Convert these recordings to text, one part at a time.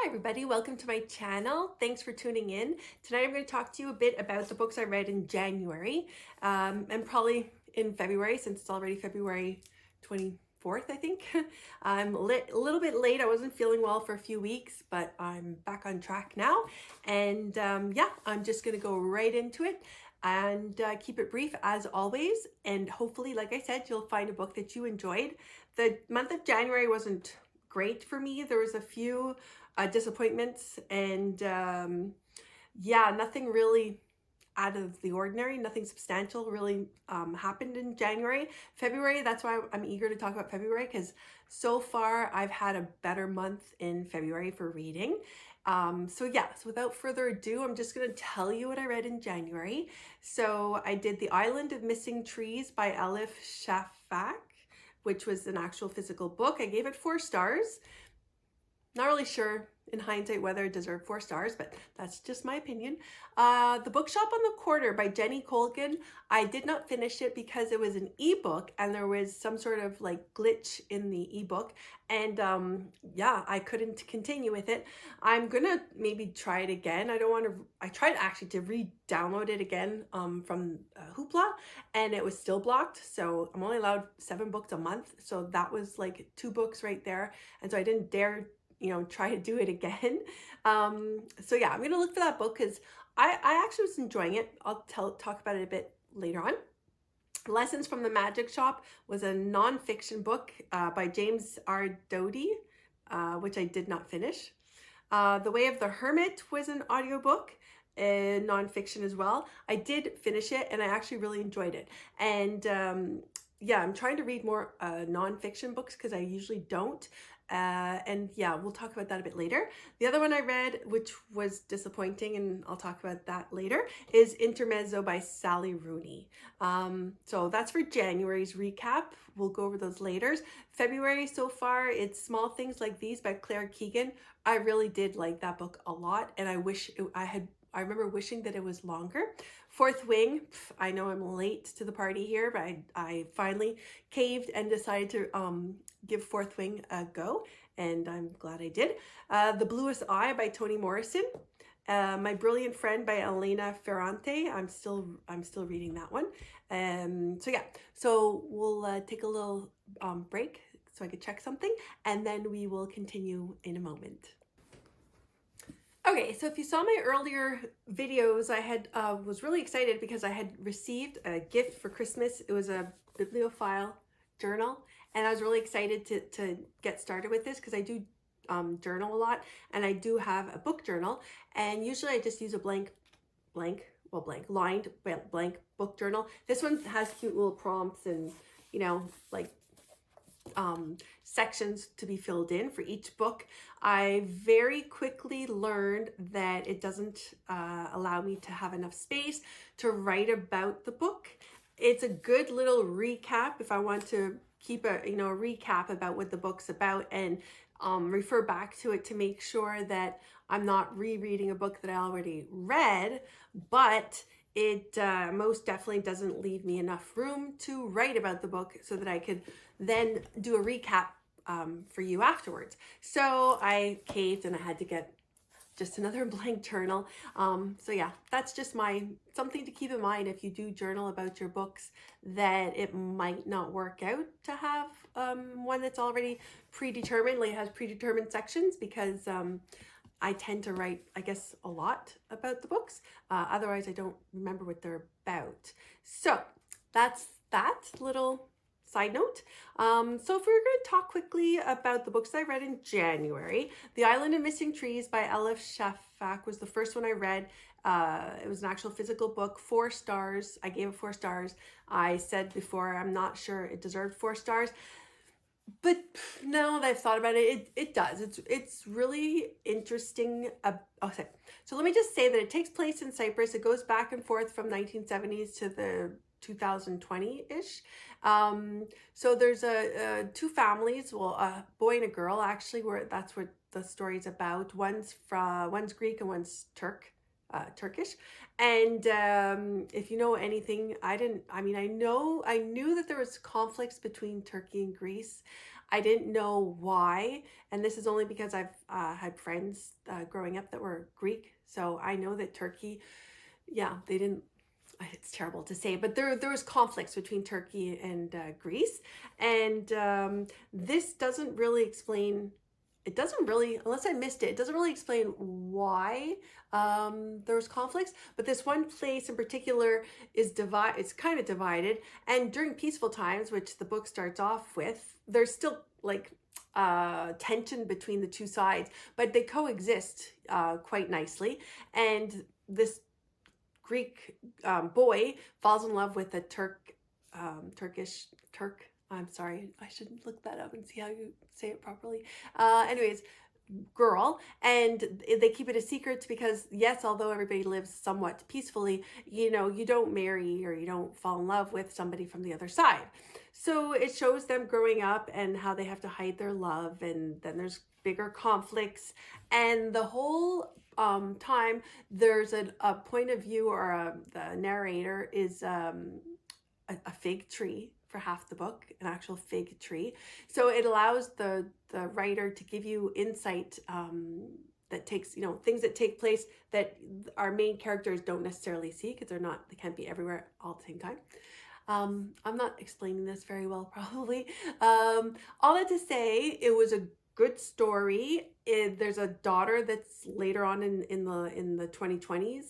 everybody, welcome to my channel. Thanks for tuning in. Tonight I'm going to talk to you a bit about the books I read in January and probably in February, since it's already February 24th, I think. I'm a little bit late. I wasn't feeling well for a few weeks, but I'm back on track now. And yeah, I'm just going to go right into it and keep it brief as always. And hopefully, like I said, you'll find a book that you enjoyed. The month of January wasn't great for me. There was a few disappointments and yeah, nothing really out of the ordinary, nothing substantial really happened in January. February, that's why I'm eager to talk about February, because so far I've had a better month in February for reading. So yeah, so without further ado, I'm just going to tell you what I read in January. So I did The Island of Missing Trees by Elif Shafak, which was an actual physical book. I gave it 4 stars. Not really sure in hindsight whether it deserved 4 stars, but that's just my opinion. The Bookshop on the Corner by Jenny Colgan. I did not finish it because it was an ebook and there was some sort of like glitch in the ebook. And yeah, I couldn't continue with it. I'm gonna maybe try it again. I tried actually to re-download it again from Hoopla, and it was still blocked. So I'm only allowed 7 books a month. So that was like 2 books right there. And so I didn't dare try to do it again. So yeah, I'm gonna look for that book because I actually was enjoying it. I'll talk about it a bit later on. Lessons from the Magic Shop was a non-fiction book by James R. Doty, which I did not finish. The Way of the Hermit was an audiobook, non-fiction as well. I did finish it and I actually really enjoyed it. And yeah, I'm trying to read more non-fiction books because I usually don't. And yeah, we'll talk about that a bit later. The other one I read, which was disappointing, and I'll talk about that later, is Intermezzo by Sally Rooney. So that's for January's recap. We'll go over those later. February so far, it's Small Things Like These by Keegan. I really did like that book a lot, and I wish I remember wishing that it was longer. Fourth Wing, I know I'm late to the party here, but I finally caved and decided to give Fourth Wing a go, and I'm glad I did. The Bluest Eye by Toni Morrison. My Brilliant Friend by Elena Ferrante. I'm still reading that one. So yeah, so we'll take a little break so I could check something, and then we will continue in a moment. Okay, so if you saw my earlier videos, I had was really excited because I had received a gift for Christmas. It was a bibliophile journal, and I was really excited to get started with this because I do journal a lot, and I do have a book journal, and usually I just use a lined blank book journal. This one has cute little prompts and like sections to be filled in for each book. I very quickly learned that it doesn't allow me to have enough space to write about the book. It's a good little recap if I want to keep a recap about what the book's about and refer back to it to make sure that I'm not rereading a book that I already read, but it most definitely doesn't leave me enough room to write about the book so that I could then do a recap for you afterwards. So I caved and I had to get just another blank journal. So yeah, that's just something to keep in mind if you do journal about your books, that it might not work out to have one that's already predetermined, like it has predetermined sections, because I tend to write, I guess, a lot about the books. Otherwise, I don't remember what they're about. So that's that little side note. So if we're going to talk quickly about the books I read in January, The Island of Missing Trees by Elif Shafak was the first one I read. It was an actual physical book, 4 stars. I gave it 4 stars. I said before, I'm not sure it deserved 4 stars. But now that I've thought about it, it does. It's really interesting. Okay, so let me just say that it takes place in Cyprus. It goes back and forth from 1970s to the 2020-ish. So there's 2 families, well, a boy and a girl actually, that's what the story's about. One's Greek and one's Turkish. And if you know anything, I knew that there was conflicts between Turkey and Greece. I didn't know why, and this is only because I've had friends growing up that were Greek, so I know that Turkey, yeah, they didn't. It's terrible to say, but there was conflicts between Turkey and Greece, and this doesn't really explain. It doesn't really, unless I missed it, it doesn't really explain why there was conflicts. But this one place in particular is it's kind of divided. And during peaceful times, which the book starts off with, there's still like tension between the two sides, but they coexist quite nicely. And this Greek boy falls in love with a Turk. I'm sorry, I should look that up and see how you say it properly. Anyways, girl, and they keep it a secret because yes, although everybody lives somewhat peacefully, you know, you don't marry or you don't fall in love with somebody from the other side. So it shows them growing up and how they have to hide their love, and then there's bigger conflicts, and the whole time there's a point of view, or the narrator is a fig tree for half the book, an actual fig tree. So it allows the writer to give you insight that takes, you know, things that take place that our main characters don't necessarily see because they can't be everywhere all at the same time. I'm not explaining this very well, probably. All that to say, it was a good story. There's a daughter that's later on in the 2020s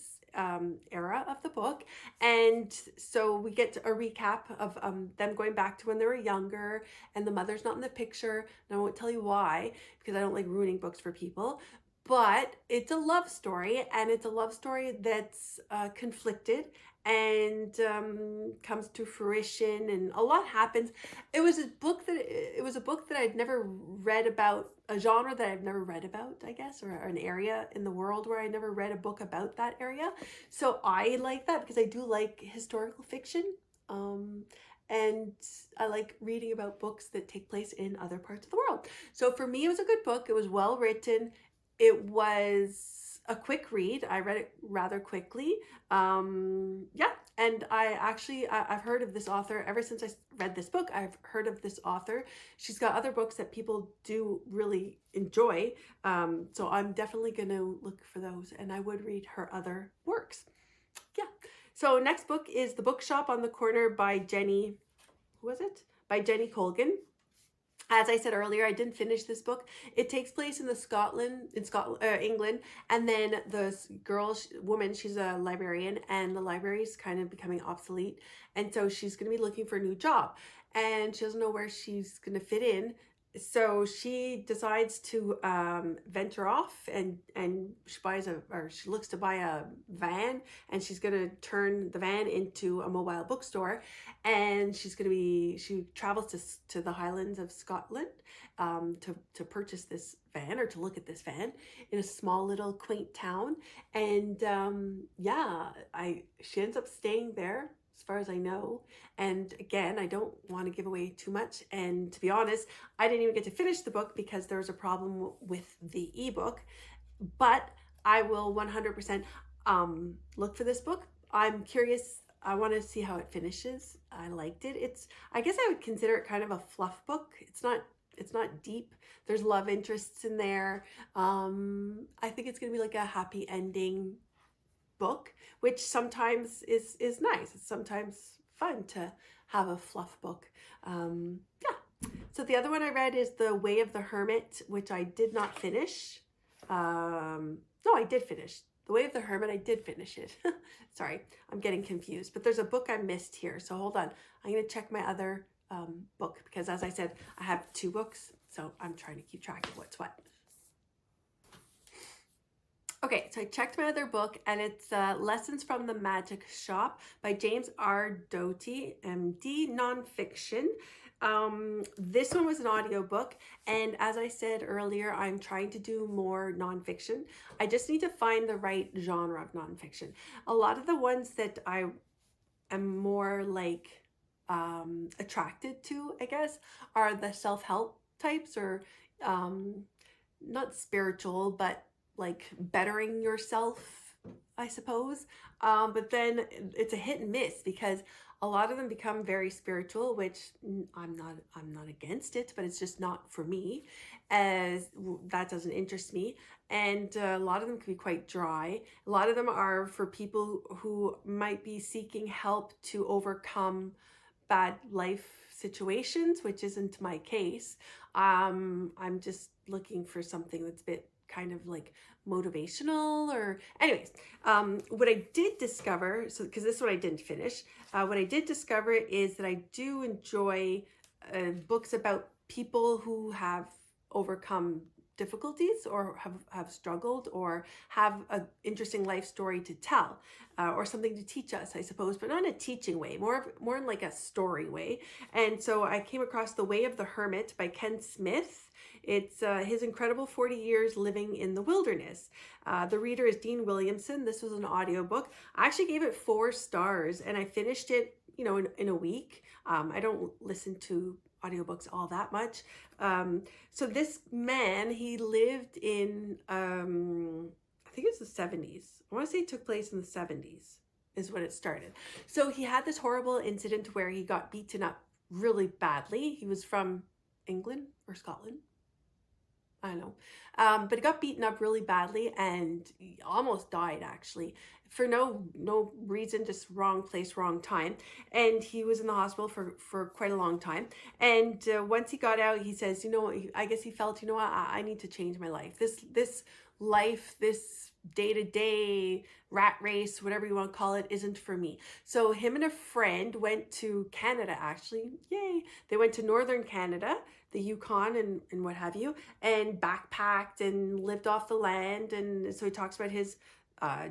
era of the book, and so we get a recap of them going back to when they were younger, and the mother's not in the picture, and I won't tell you why because I don't like ruining books for people. But it's a love story, and it's a love story that's conflicted and comes to fruition, and a lot happens. It was a book that I'd never read about, a genre that I've never read about, I guess, or an area in the world where I never read a book about that area. So I like that because I do like historical fiction. And I like reading about books that take place in other parts of the world. So for me, it was a good book. It was well written. It was a quick read. I read it rather quickly. Yeah, and I've heard of this author ever since I read this book. I've heard of this author. She's got other books that people do really enjoy. So I'm definitely going to look for those, and I would read her other works. Yeah. So next book is The Bookshop on the Corner by Jenny. Who was it? By Jenny Colgan. As I said earlier, I didn't finish this book. It takes place in England, and then the woman, she's a librarian, and the library is kind of becoming obsolete, and so she's going to be looking for a new job, and she doesn't know where she's going to fit in. So she decides to venture off, and she looks to buy a van, and she's going to turn the van into a mobile bookstore, and she travels to the Highlands of Scotland to purchase this van, or to look at this van in a small little quaint town, and she ends up staying there as far as I know. And again, I don't want to give away too much. And to be honest, I didn't even get to finish the book because there was a problem with the ebook. But I will 100% look for this book. I'm curious. I want to see how it finishes. I liked it. I guess I would consider it kind of a fluff book. It's not deep. There's love interests in there. I think it's going to be like a happy ending book, which sometimes is nice. It's sometimes fun to have a fluff book. Yeah. So the other one I read is The Way of the Hermit, which I did not finish. No, I did finish. The Way of the Hermit, I did finish it. Sorry, I'm getting confused. But there's a book I missed here. So hold on. I'm going to check my other book because, as I said, I have 2 books. So I'm trying to keep track of what's what. Okay, so I checked my other book, and it's Lessons from the Magic Shop by James R. Doty, MD, nonfiction. This one was an audiobook, and as I said earlier, I'm trying to do more nonfiction. I just need to find the right genre of nonfiction. A lot of the ones that I am more like attracted to, I guess, are the self-help types, or not spiritual, but like bettering yourself, I suppose. But then it's a hit and miss because A lot of them become very spiritual, which I'm not against it, but it's just not for me, as that doesn't interest me. And a lot of them can be quite dry. A lot of them are for people who might be seeking help to overcome bad life situations, which isn't my case. I'm just looking for something that's a bit kind of like motivational, or anyways. What I did discover, so because this is what I didn't finish, what I did discover is that I do enjoy books about people who have overcome difficulties, or have struggled, or have an interesting life story to tell, or something to teach us, I suppose, but not in a teaching way, more in like a story way. And so I came across The Way of the Hermit by Ken Smith. It's his incredible 40 years living in the wilderness. The reader is Dean Williamson. This was an audiobook. I actually gave it 4 stars, and I finished it, in a week. I don't listen to audiobooks all that much. So this man, he lived in, I think it's the 70s. I want to say it took place in the 70s is when it started. So he had this horrible incident where he got beaten up really badly. He was from England or Scotland, I don't know. But he got beaten up really badly and he almost died, actually, for no reason, just wrong place, wrong time. And he was in the hospital for quite a long time. And once he got out, he says, I guess he felt, I need to change my life. This life, this day-to-day rat race, whatever you want to call it, isn't for me. So him and a friend went to Canada, actually. Yay. They went to northern Canada, the Yukon and what have you, and backpacked and lived off the land. And so he talks about his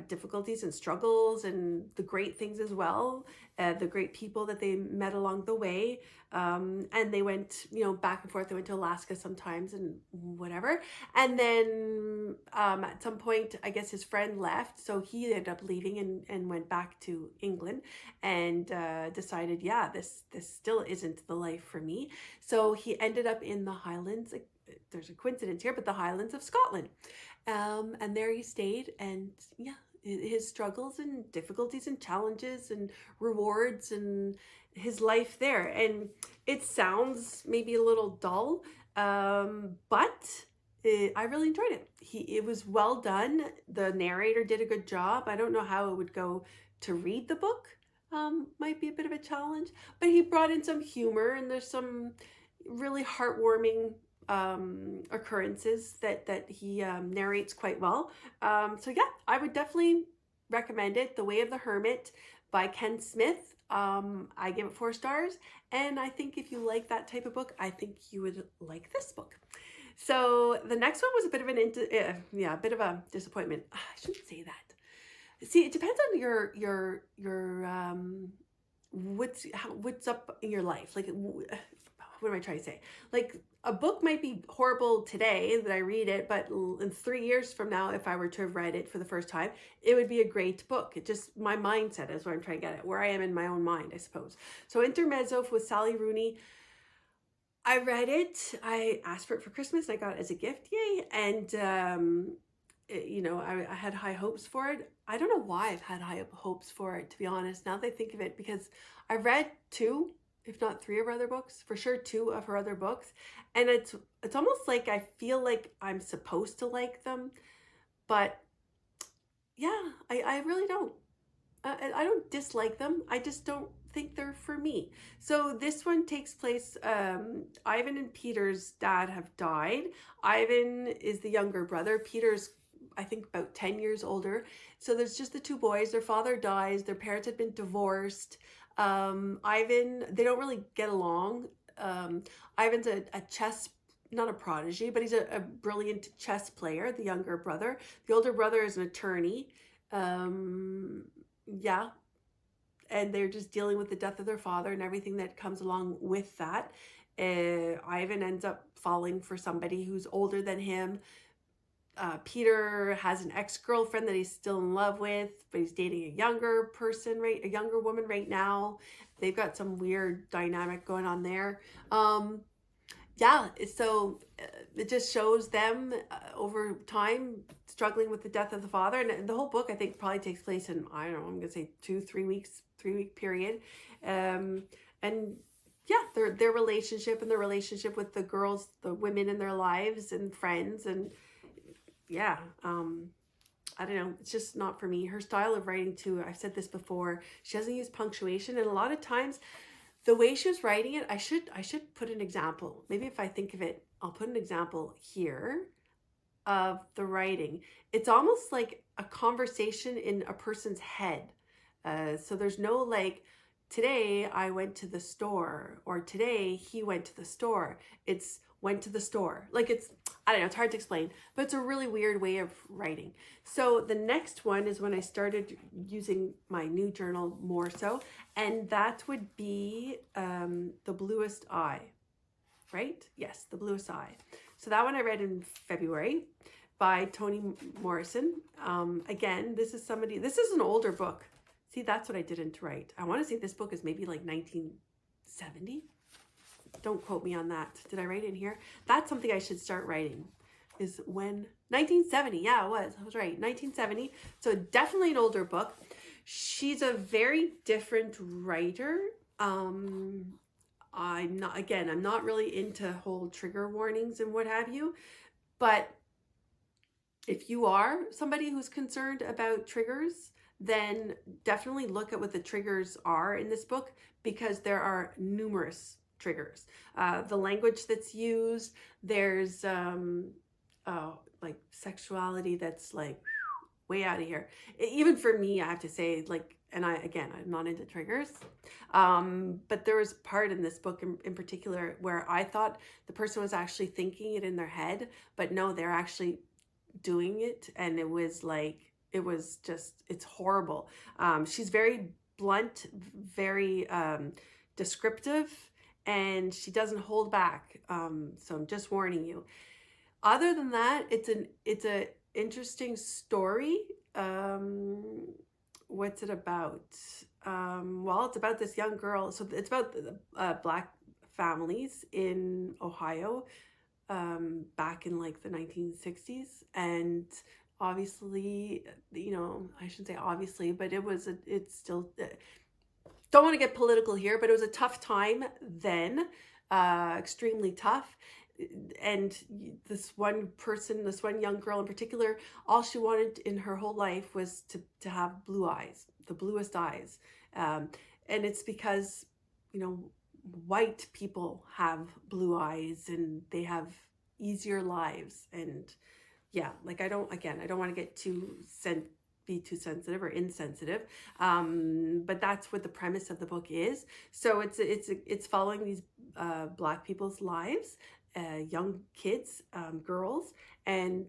difficulties and struggles and the great things as well, the great people that they met along the way. And they went, back and forth. They went to Alaska sometimes and whatever. And then at some point, I guess his friend left. So he ended up leaving and went back to England and decided, yeah, this still isn't the life for me. So he ended up in the Highlands. There's a coincidence here, but the Highlands of Scotland. And there he stayed, and yeah, his struggles and difficulties and challenges and rewards and his life there. And it sounds maybe a little dull, but I really enjoyed it. It was well done. The narrator did a good job. I don't know how it would go to read the book. Might be a bit of a challenge, but he brought in some humor, and there's some really heartwarming occurrences that he narrates quite well. So yeah, I would definitely recommend it. The Way of the Hermit by Ken Smith. I give it 4 stars, and I think if you like that type of book, I think you would like this book. So the next one was a bit of a bit of a disappointment. I shouldn't say that. See, it depends on your what's up in your life. Like, what am I trying to say? Like, a book might be horrible today that I read it, but in 3 years from now, if I were to have read it for the first time, it would be a great book. It just, my mindset is what I'm trying to get at, where I am in my own mind, I suppose. So Intermezzo with Sally Rooney. I read it. I asked for it for Christmas. And I got it as a gift. Yay. And, I had high hopes for it. I don't know why I've had high hopes for it, to be honest, now that I think of it, because I read 2, if not 3 of her other books, for sure 2 of her other books. And it's almost like I feel like I'm supposed to like them, but yeah, I really don't. I don't dislike them. I just don't think they're for me. So this one takes place, Ivan and Peter's dad have died. Ivan is the younger brother. Peter's, I think, about 10 years older. So there's just the 2 boys. Their father dies. Their parents had been divorced. Ivan, they don't really get along. Ivan's a chess, not a prodigy, but he's a brilliant chess player, the younger brother. The older brother is an attorney. Yeah. And they're just dealing with the death of their father and everything that comes along with that. Ivan ends up falling for somebody who's older than him. Peter has an ex-girlfriend that he's still in love with, but he's dating a younger woman right now. They've got some weird dynamic going on there. yeah, so it just shows them over time struggling with the death of the father, and the whole book I think probably takes place in, I don't know, I'm gonna say 2 3 weeks, 3 week period. And yeah, their relationship and their relationship with the girls, the women in their lives and friends, and yeah, I don't know, it's just not for me. Her style of writing too, I've said this before, she doesn't use punctuation, and a lot of times the way she was writing it, I should put an example. Maybe if I think of it, I'll put an example here of the writing. It's almost like a conversation in a person's head. So there's no like, today I went to the store, or today he went to the store. It's went to the store. Like it's, I don't know, it's hard to explain, but it's a really weird way of writing. So the next one is when I started using my new journal more so, and that would be The Bluest Eye, right? Yes, The Bluest Eye. So that one I read in February by Toni Morrison. Again, this is an older book. See, that's what I didn't write. I want to say this book is maybe like 1970. Don't quote me on that. Did I write it in here? That's something I should start writing. Is when 1970. Yeah, I was right. 1970. So definitely an older book. She's a very different writer. I'm not really into whole trigger warnings and what have you, but if you are somebody who's concerned about triggers, then definitely look at what the triggers are in this book, because there are numerous triggers. The language that's used, there's like sexuality that's like way out of here. Even for me, I have to say, like, and I'm not into triggers. But there was part in this book in particular where I thought the person was actually thinking it in their head, but no, they're actually doing it. And it was just, it's horrible. She's very blunt, very descriptive, and she doesn't hold back. So I'm just warning you. Other than that, it's a interesting story. What's it about? Well, it's about this young girl. So it's about Black families in Ohio back in like the 1960s. And obviously, I shouldn't say obviously, but it's still, don't want to get political here, but it was a tough time then, extremely tough. And this one young girl in particular, all she wanted in her whole life was to have blue eyes, the bluest eyes. And it's because, white people have blue eyes and they have easier lives. And yeah, like I don't want to get be too sensitive or insensitive, but that's what the premise of the book is. So it's following these Black people's lives, young kids, girls, and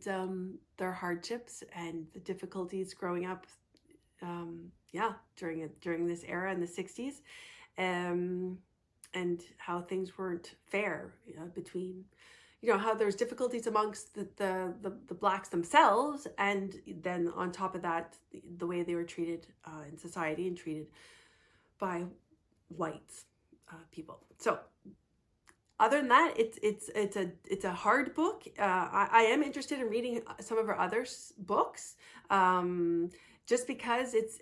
their hardships and the difficulties growing up, during this era in the 60s, and how things weren't fair between, how there's difficulties amongst the Blacks themselves, and then on top of that, the way they were treated in society and treated by white people. So other than that, it's a hard book. I am interested in reading some of her other books, just because it's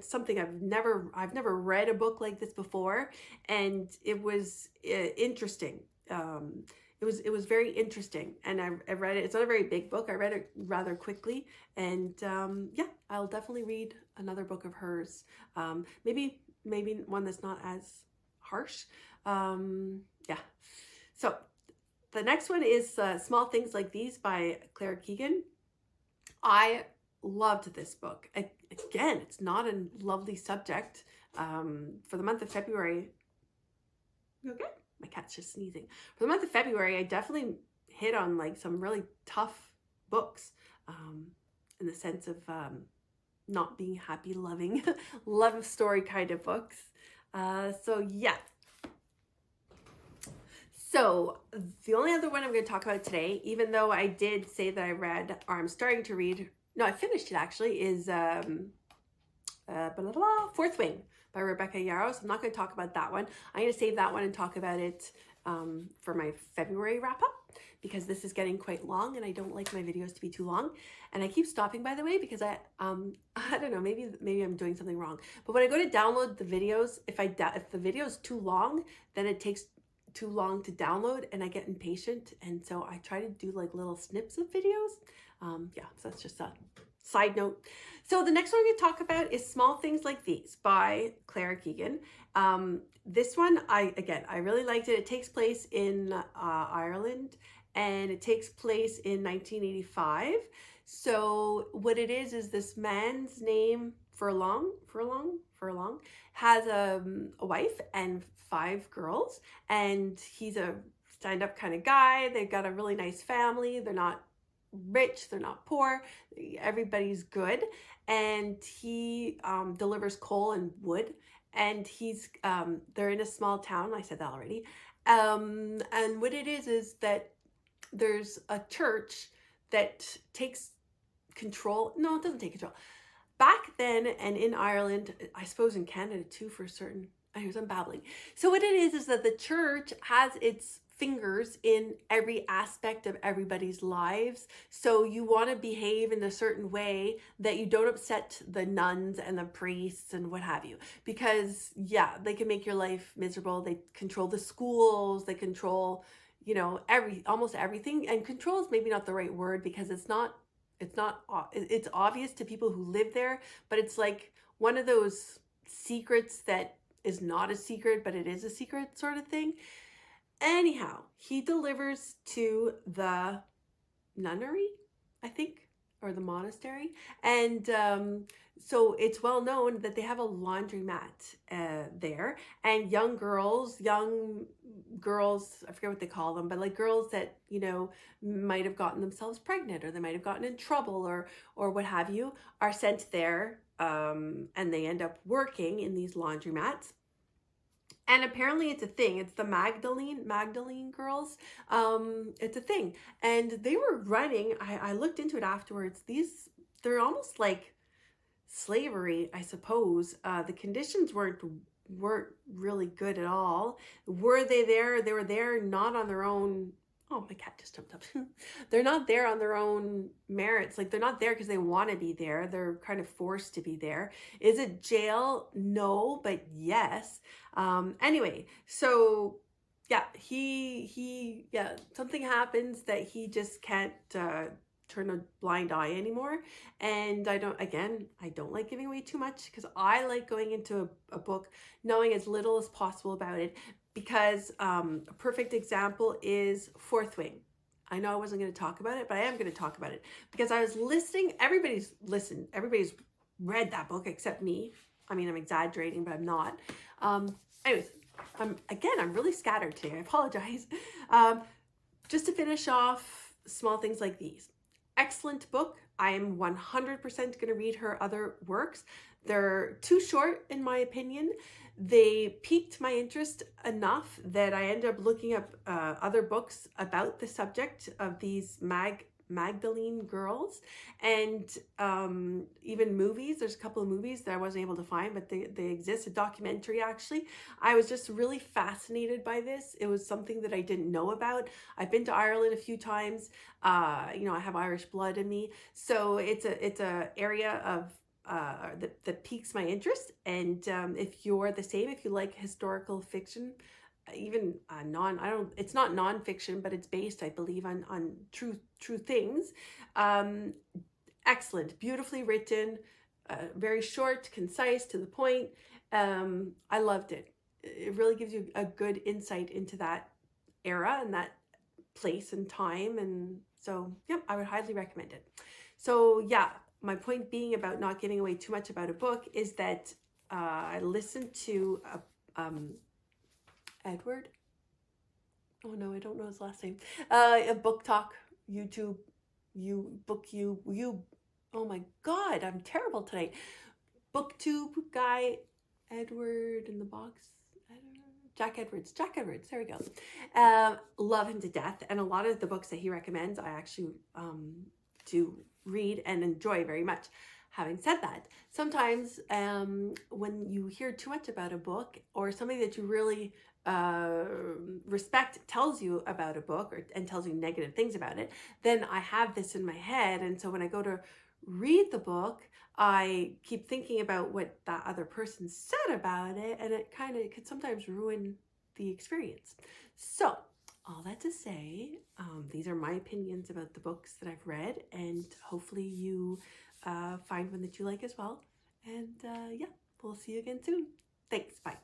something I've never read a book like this before, and it was interesting. It was very interesting, and I read it. It's not a very big book. I read it rather quickly, and I'll definitely read another book of hers. Maybe one that's not as harsh. So the next one is Small Things Like These by Keegan. I loved this book. Again, it's not a lovely subject. For the month of February, you okay? My cat's just sneezing. For the month of February, I definitely hit on like some really tough books, in the sense of not being happy, loving, love story kind of books. So yeah. So the only other one I'm going to talk about today, even though I did say that I read, or I'm starting to read, no, I finished it actually, is Fourth Wing by Rebecca Yarros. I'm not going to talk about that one. I'm going to save that one and talk about it for my February wrap up, because this is getting quite long and I don't like my videos to be too long. And I keep stopping, by the way, because I don't know, maybe I'm doing something wrong. But when I go to download the videos, if the video is too long, then it takes too long to download and I get impatient. And so I try to do like little snips of videos. Yeah, so that's just a side note. So the next one I'm going to talk about is Small Things Like These by Keegan. This one, I really liked it. It takes place in Ireland, and it takes place in 1985. So what it is this man's name, Furlong, has a wife and 5 girls, and he's a stand-up kind of guy. They've got a really nice family. They're not rich, they're not poor, everybody's good, and he delivers coal and wood, and he's they're in a small town. I said that already. And what it is that there's a church that takes control. No, it doesn't take control. Back then, and in Ireland, I suppose in Canada too for certain, anyways, I'm babbling. So what it is that the church has its fingers in every aspect of everybody's lives. So you want to behave in a certain way that you don't upset the nuns and the priests and what have you, because yeah, they can make your life miserable. They control the schools, they control, you know, almost everything. And control is maybe not the right word, because it's obvious to people who live there, but it's like one of those secrets that is not a secret, but it is a secret sort of thing. Anyhow, he delivers to the nunnery, I think, or the monastery. And so it's well known that they have a laundromat there. And young girls, I forget what they call them, but like girls that, you know, might have gotten themselves pregnant, or they might have gotten in trouble, or what have you, are sent there. And they end up working in these laundromats. And apparently it's a thing. It's the Magdalene girls. It's a thing. And they were running, I looked into it afterwards. They're almost like slavery, I suppose. The conditions weren't really good at all. Were they there? They were there not on their own. Oh, my cat just jumped up. They're not there on their own merits. Like, they're not there because they want to be there. They're kind of forced to be there. Is it jail? No, but yes. Anyway, so yeah, something happens that he just can't turn a blind eye anymore. And I don't like giving away too much, because I like going into a book knowing as little as possible about it. Because a perfect example is Fourth Wing. I know I wasn't going to talk about it, but I am going to talk about it, because I was listening. Everybody's read that book except me. I mean, I'm exaggerating, but I'm not. Anyways, I'm really scattered today. I apologize. Just to finish off, Small Things Like These. Excellent book. I am 100% going to read her other works. They're too short, in my opinion. They piqued my interest enough that I ended up looking up other books about the subject of these Magdalene girls, and even movies. There's a couple of movies that I wasn't able to find, but they exist. A documentary, actually. I was just really fascinated by this. It was something that I didn't know about. I've been to Ireland a few times. You know, I have Irish blood in me, so it's a area of that piques my interest. And if you're the same, if you like historical fiction, even it's not nonfiction, but it's based, I believe, on true things. Excellent, beautifully written, very short, concise, to the point. I loved it. It really gives you a good insight into that era and that place and time. And so, yep, I would highly recommend it. So yeah, my point being about not giving away too much about a book is that I listened to Edward. Oh no, I don't know his last name. A book talk, YouTube, oh my God, I'm terrible tonight. BookTube guy, Edward in the box. I don't know. Jack Edwards, there we go. Love him to death. And a lot of the books that he recommends, I actually do read and enjoy very much. Having said that, sometimes when you hear too much about a book or something that you really respect tells you about a book and tells you negative things about it, then I have this in my head. And so when I go to read the book, I keep thinking about what that other person said about it, and it kind of could sometimes ruin the experience. So all that to say, these are my opinions about the books that I've read, and hopefully you find one that you like as well. And yeah, we'll see you again soon. Thanks. Bye.